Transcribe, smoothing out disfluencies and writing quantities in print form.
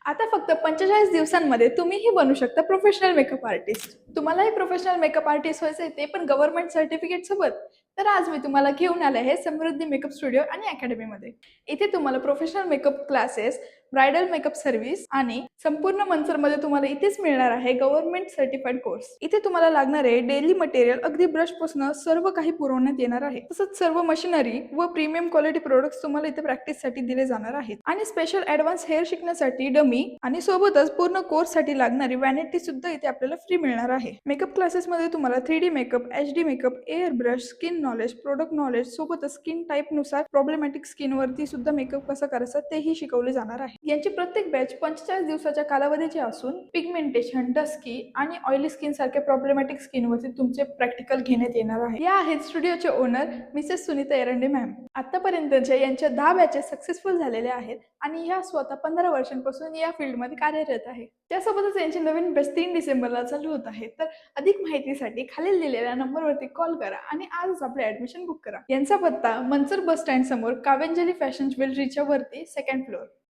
आता फक्त 45 दिवसांमध्ये तुम्हीही बनू शकता प्रोफेशनल मेकअप आर्टिस्ट. तुम्हालाही प्रोफेशनल मेकअप आर्टिस्ट व्हायचंय ते पण गव्हर्नमेंट सर्टिफिकेट सोबत. तर आज मी तुम्हाला घेऊन आले आहे समृद्धी मेकअप स्टुडिओ आणि अकॅडमीमध्ये. इथे तुम्हाला professional makeup classes, bridal makeup service आणि संपूर्ण मंचरमध्ये तुम्हाला इथेच मिळणार आहे गव्हर्नमेंट सर्टिफाईड कोर्स. इथे तुम्हाला लागणारे डेली मटेरियल अगदी ब्रश पासून सर्व काही पुरवण्यात येणार आहे. तसंच सर्व मशिनरी व प्रीमियम क्वालिटी प्रोडक्ट्स तुम्हाला इथे प्रॅक्टिससाठी दिले जाणार आहेत आणि स्पेशल ॲडव्हान्स हेअर शिकण्यासाठी डमी आणि सोबतच पूर्ण कोर्ससाठी लागणारी व्हॅनिटी सुद्धा इथे आपल्याला फ्री मिळणार आहे. मेकअप क्लासेसमध्ये तुम्हाला 3D makeup, HD makeup, air brush, skin knowledge, product knowledge सोबतच स्किन टाईप नुसार प्रॉब्लेमॅटिक स्किनवरती सुद्धा मेकअप कसं करायचं तेही शिकवले जाणार आहे. यांची प्रत्येक बॅच 45 दिवसाच्या कालावधीची असून पिगमेंटेशन, डस्की आणि ऑइली स्किन सारख्या प्रॉब्लेमॅटिक स्किनवरती तुमचे प्रॅक्टिकल घेण्यात येणार आहे. या आहेत स्टुडिओचे owner Mrs Sunita Erande ma'am. आतापर्यंतच्या यांच्या 10 बॅचेस सक्सेसफुल झालेल्या आहेत आणि ह्या स्वतः 15 वर्षांपासून या फील्डमध्ये कार्यरत आहे. त्यासोबतच यांची नवीन बॅच 3 डिसेंबरला चालू होत आहे. तर अधिक माहितीसाठी खालील दिलेल्या नंबरवरती कॉल करा आणि आजच आपले ऍडमिशन बुक करा. यांचा पत्ता मंचर बस स्टँड समोर काव्यांजली फॅशन ज्वेलरीच्या वरती 2nd फ्लोअर.